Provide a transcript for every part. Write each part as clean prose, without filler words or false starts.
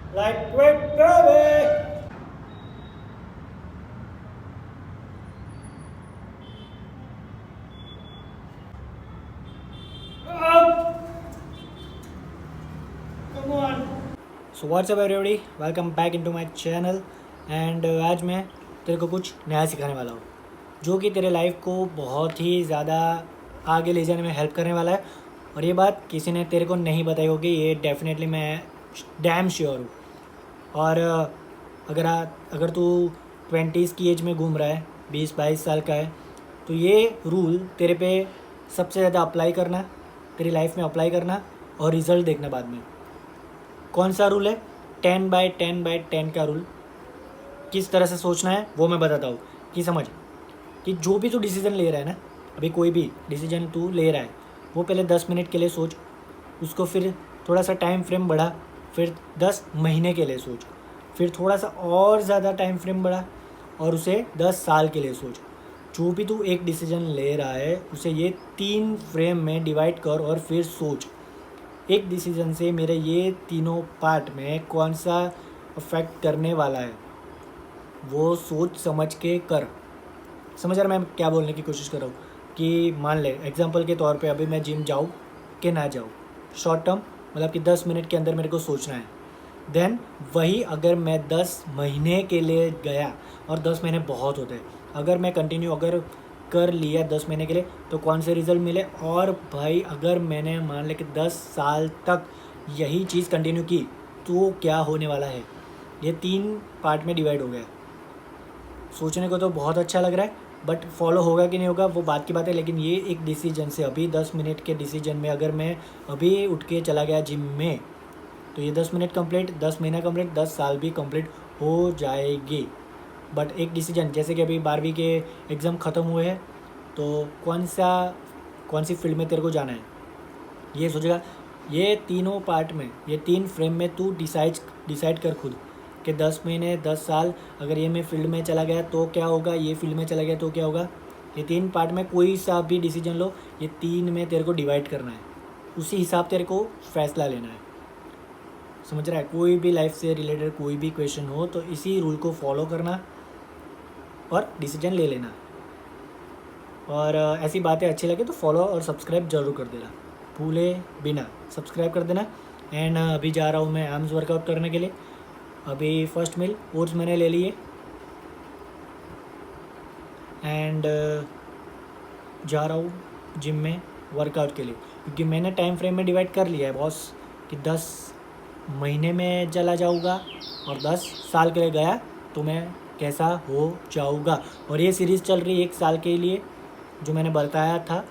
Lightweight baby. Come on. So what's up everybody? Welcome back into my channel. And आज मैं तेरे को कुछ नया सिखाने वाला हूँ जो कि तेरे लाइफ को बहुत ही ज़्यादा आगे ले जाने में हेल्प करने वाला है। और ये बात किसी ने तेरे को नहीं बताई होगी, ये डेफिनेटली मैं डैम श्योर हूँ। और अगर तू 20s की एज में घूम रहा है, 20-22 साल का है, तो ये रूल तेरे पे सबसे ज़्यादा अप्लाई करना, तेरी लाइफ में अप्लाई करना और रिज़ल्ट देखना बाद में। कौन सा रूल है? 10/10/10 का रूल। किस तरह से सोचना है वो मैं बताता हूँ। कि समझ कि जो भी तू डिसीज़न ले रहा है ना, अभी कोई भी डिसीजन तू ले रहा है वो पहले 10 मिनट के लिए सोच, उसको फिर थोड़ा सा टाइम फ्रेम बढ़ा, फिर 10 महीने के लिए सोच, फिर थोड़ा सा और ज़्यादा टाइम फ्रेम बढ़ा और उसे 10 साल के लिए सोच। जो भी तू एक डिसीजन ले रहा है उसे ये 3 फ्रेम में डिवाइड कर और फिर सोच एक डिसीजन से मेरे ये तीनों पार्ट में कौन सा अफेक्ट करने वाला है, वो सोच समझ के कर। समझ रहा मैं क्या बोलने की कोशिश कर रहा हूँ? कि मान ले एग्जांपल के तौर पे अभी मैं जिम जाऊँ कि ना जाऊँ, शॉर्ट टर्म मतलब कि 10 मिनट के अंदर मेरे को सोचना है। देन वही अगर मैं 10 महीने के लिए गया, और 10 महीने बहुत होते हैं, अगर मैं कंटिन्यू कर लिया 10 महीने के लिए तो कौन से रिज़ल्ट मिले। और भाई अगर मैंने मान ले कि 10 साल तक यही चीज़ कंटिन्यू की तो क्या होने वाला है। ये 3 पार्ट में डिवाइड हो गया। सोचने को तो बहुत अच्छा लग रहा है, बट फॉलो होगा कि नहीं होगा वो बात की बात है। लेकिन ये एक डिसीजन से, अभी 10 मिनट के डिसीजन में अगर मैं अभी उठ के चला गया जिम में तो ये 10 मिनट कंप्लीट, 10 महीना कंप्लीट, 10 साल भी कंप्लीट हो जाएगी। बट एक डिसीजन, जैसे कि अभी 12वीं के एग्ज़ाम ख़त्म हुए हैं तो कौन सी फील्ड में तेरे को जाना है ये सोचेगा। ये तीनों पार्ट में, ये 3 फ्रेम में तू डिसाइड कर खुद कि 10 महीने 10 साल अगर ये मैं फील्ड में चला गया तो क्या होगा, ये फील्ड में चला गया तो क्या होगा। ये 3 पार्ट में कोई सा भी डिसीजन लो, ये 3 में तेरे को डिवाइड करना है, उसी हिसाब तेरे को फैसला लेना है। समझ रहा है? कोई भी लाइफ से रिलेटेड कोई भी क्वेश्चन हो तो इसी रूल को फॉलो करना और डिसीजन ले लेना। और ऐसी बातें अच्छी लगे तो फॉलो और सब्सक्राइब ज़रूर कर देना, भूले बिना सब्सक्राइब कर देना। एंड अभी जा रहा हूँ मैं आर्म्स वर्कआउट करने के लिए। अभी फर्स्ट मील ओट्स मैंने ले लिए एंड जा रहा हूँ जिम में वर्कआउट के लिए, क्योंकि मैंने टाइम फ्रेम में डिवाइड कर लिया है बॉस कि 10 महीने में चला जाऊँगा और 10 साल के लिए गया तो मैं कैसा हो जाऊँगा। और ये सीरीज़ चल रही है 1 साल के लिए, जो मैंने बताया था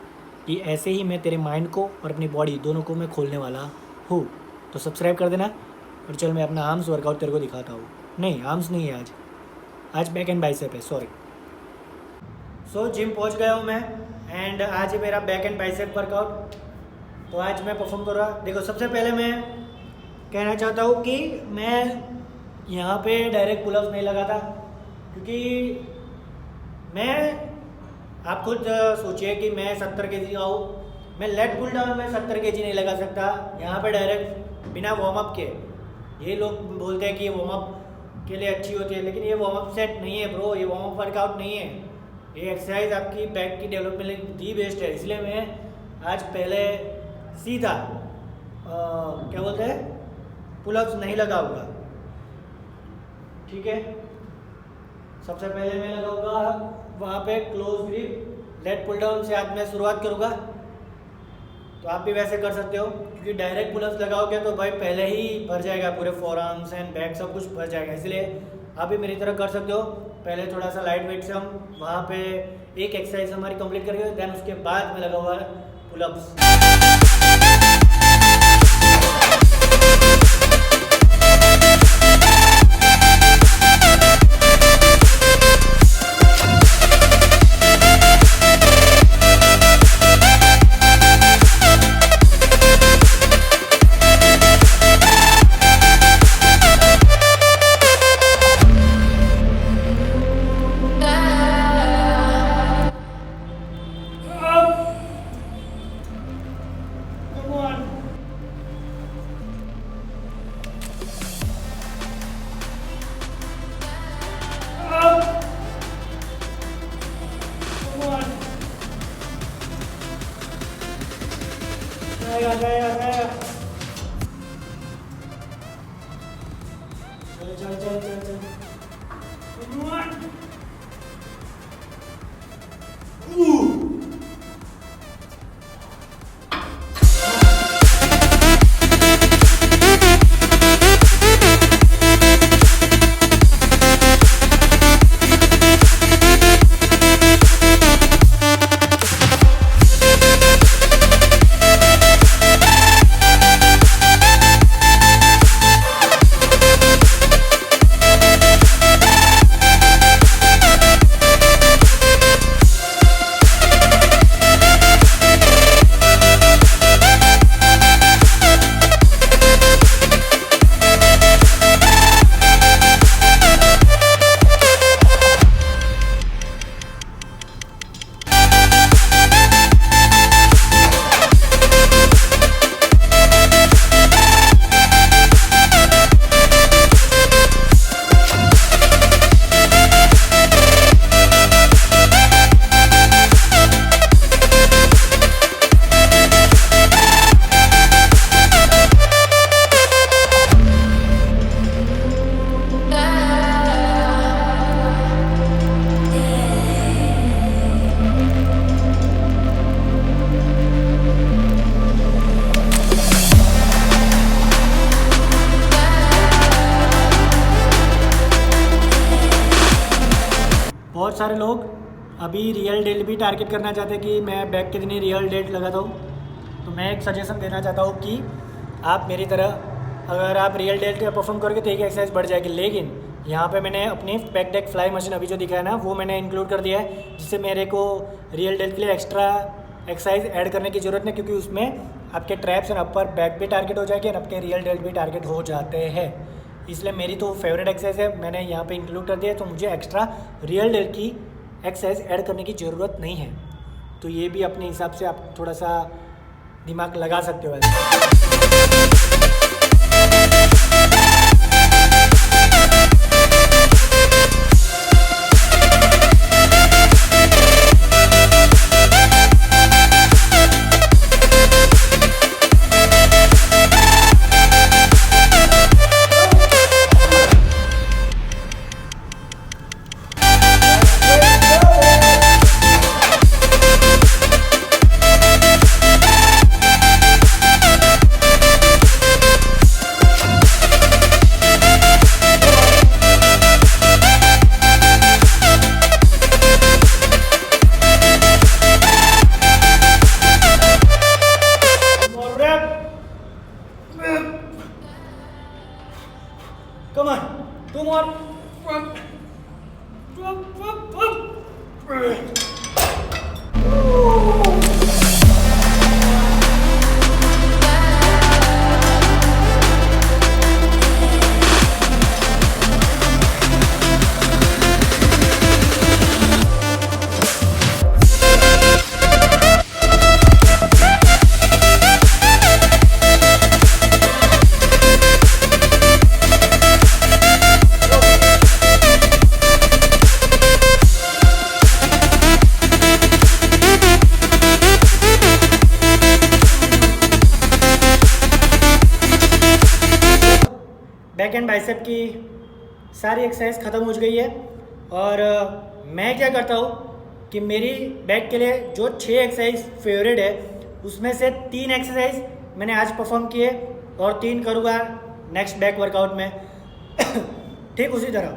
कि ऐसे ही मैं तेरे माइंड को और अपनी बॉडी दोनों को मैं खोलने वाला हूँ। तो सब्सक्राइब कर देना। और चल मैं अपना आर्म्स वर्कआउट तेरे को दिखाता हूँ। नहीं, आर्म्स नहीं है आज बैक एंड बाइसेप है, सॉरी। सो जिम पहुँच गया हूँ मैं एंड आज है मेरा बैक एंड बाइसेप वर्कआउट। तो आज मैं परफॉर्म कर रहा। देखो, सबसे पहले मैं कहना चाहता हूँ कि मैं यहाँ पे डायरेक्ट पुलअप्स नहीं लगाता, क्योंकि आप खुद सोचिए कि मैं 70 केजी का हूँ, मैं लेग पुल डाउन में 70 केजी नहीं लगा सकता यहाँ पे डायरेक्ट बिना वार्म अप के। ये लोग बोलते हैं कि ये वार्म अप के लिए अच्छी होती है, लेकिन ये वार्म अप सेट नहीं है ब्रो, ये वार्म अप वर्कआउट नहीं है। ये एक्सरसाइज आपकी बैक की डेवलपमेंट दी बेस्ट है। इसलिए मैं आज पहले सीधा क्या बोलते हैं, पुलअप्स नहीं लगाऊंगा। ठीक है, सबसे पहले मैं लगाऊंगा वहाँ पे close grip, leg pull down से आज मैं शुरुआत करूँगा। तो आप भी वैसे कर सकते हो, क्योंकि डायरेक्ट पुलअप्स लगाओगे तो भाई पहले ही भर जाएगा, पूरे फोर आर्म्स एंड बैक सब कुछ भर जाएगा। इसलिए आप भी मेरी तरह कर सकते हो। पहले थोड़ा सा लाइट वेट से हम वहाँ पे एक एक्सरसाइज हमारी कंप्लीट करेंगे, देन उसके बाद मैं लगाऊंगा पुलअप्स। Come on. आएगा आएगा आएगा। चल चल चल चल चल। Come on. बहुत सारे लोग अभी रियल डेट भी टारगेट करना चाहते हैं कि मैं बैक कितनी रियल डेट लगाता हूँ। तो मैं एक सजेशन देना चाहता हूँ कि आप मेरी तरह अगर आप रियल डेट का परफॉर्म करोगे तो एक एक्सरसाइज बढ़ जाएगी। लेकिन यहाँ पे मैंने अपनी बैक डेक फ्लाई मशीन अभी जो दिखाया ना वो मैंने इंक्लूड कर दिया है, जिससे मेरे को रियल डेट के लिए एक्स्ट्रा एक्सरसाइज ऐड करने की ज़रूरत नहीं, क्योंकि उसमें आपके ट्रैप्स एंड अपर बैक भी टारगेट हो जाएंगे और आपके रियल डेट भी टारगेट हो जाते हैं। इसलिए मेरी तो फेवरेट एक्सरसाइज है, मैंने यहाँ पे इंक्लूड कर दिया, तो मुझे एक्स्ट्रा रियल डेट की एक्सरसाइज ऐड करने की ज़रूरत नहीं है। तो ये भी अपने हिसाब से आप थोड़ा सा दिमाग लगा सकते हो वैसे। Come on, 2 more. Back and bicep की सारी एक्सरसाइज ख़त्म हो गई है और मैं क्या करता हूँ कि मेरी बैक के लिए जो 6 एक्सरसाइज फेवरेट है उसमें से 3 एक्सरसाइज मैंने आज परफॉर्म किए और 3 करूँगा नेक्स्ट बैक वर्कआउट में। ठीक उसी तरह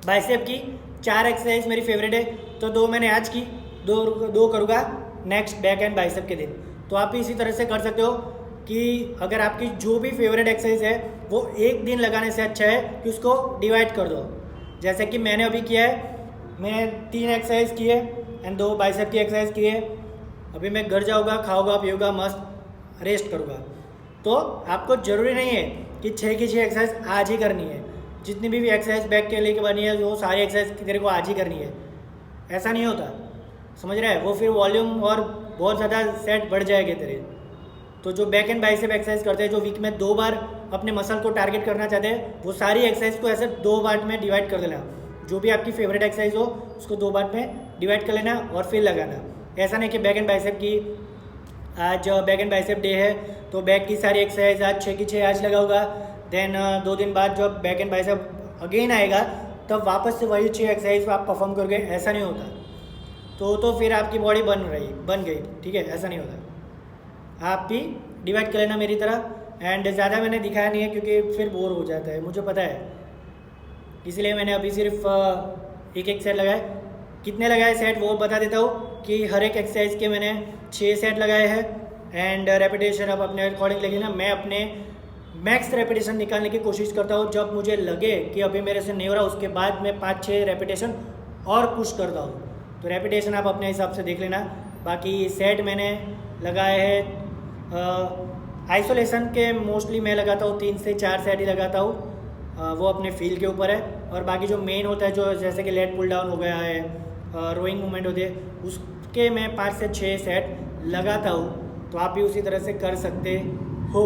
बाइसेप की 4 एक्सरसाइज मेरी फेवरेट है, तो 2 मैंने आज की, 2 करूँगा नेक्स्ट बैक एंड बाइसेप के दिन। तो आप भी इसी तरह से कर सकते हो कि अगर आपकी जो भी फेवरेट एक्सरसाइज है वो एक दिन लगाने से अच्छा है कि उसको डिवाइड कर दो। जैसे कि मैंने अभी किया है, मैं 3 एक्सरसाइज किए एंड 2 बाइसेप की एक्सरसाइज किए। अभी मैं घर जाऊँगा, खाऊँगा पीऊँगा, मस्त रेस्ट करूँगा। तो आपको ज़रूरी नहीं है कि 6 की 6 एक्सरसाइज आज ही करनी है। जितनी भी एक्सरसाइज बैक के लिए बनी है वो सारी एक्सरसाइज तेरे को आज ही करनी है, ऐसा नहीं होता, समझ रहा है? वो फिर वॉल्यूम और बहुत ज़्यादा सेट बढ़ जाएंगे तेरे। तो जो बैक एंड बाइसेप एक्सरसाइज करते हैं, जो वीक में 2 बार अपने मसल को टारगेट करना चाहते हैं, वो सारी एक्सरसाइज को ऐसे 2 पार्ट में डिवाइड कर देना। जो भी आपकी फेवरेट एक्सरसाइज हो उसको 2 पार्ट में डिवाइड कर लेना और फिर लगाना। ऐसा नहीं कि बैक एंड बाइसेप की आज बैक एंड बाइसेप डे है, तो बैक की सारी एक्सरसाइज आज 6 की 6 आज लगाऊंगा। देन 2 दिन बाद जब बैक एंड बाइसेप अगेन आएगा तब वापस से वही 6 एक्सरसाइज आप परफॉर्म करोगे, ऐसा नहीं होता। तो फिर आपकी बॉडी बन गई, ठीक है, ऐसा नहीं होता। आप भी डिवाइड कर लेना मेरी तरह। एंड ज़्यादा मैंने दिखाया नहीं है क्योंकि फिर बोर हो जाता है, मुझे पता है, इसलिए मैंने अभी सिर्फ एक सेट लगाए। कितने लगाए सेट वो बता देता हूँ कि हर एक एक्सरसाइज के मैंने 6 सेट लगाए हैं। एंड रेपिटेशन आप अपने अकॉर्डिंग लगे ना, मैं अपने मैक्स रेपिटेशन निकालने की कोशिश करता हूँ। जब मुझे लगे कि अभी मेरे से नहीं हो रहा, उसके बाद मैं 5-6 रेपिटेशन और पुश करता हूँ। तो रेपिटेशन आप अपने हिसाब से देख लेना। बाकी सेट मैंने लगाए हैं आइसोलेशन के, मोस्टली मैं लगाता हूँ 3 से 4 सेट ही लगाता हूँ, वो अपने फील के ऊपर है। और बाकी जो मेन होता है, जो जैसे कि लेट पुल डाउन हो गया है, रोइंग मूवमेंट होती है, उसके मैं 5 से 6 सेट लगाता हूँ। तो आप भी उसी तरह से कर सकते हो।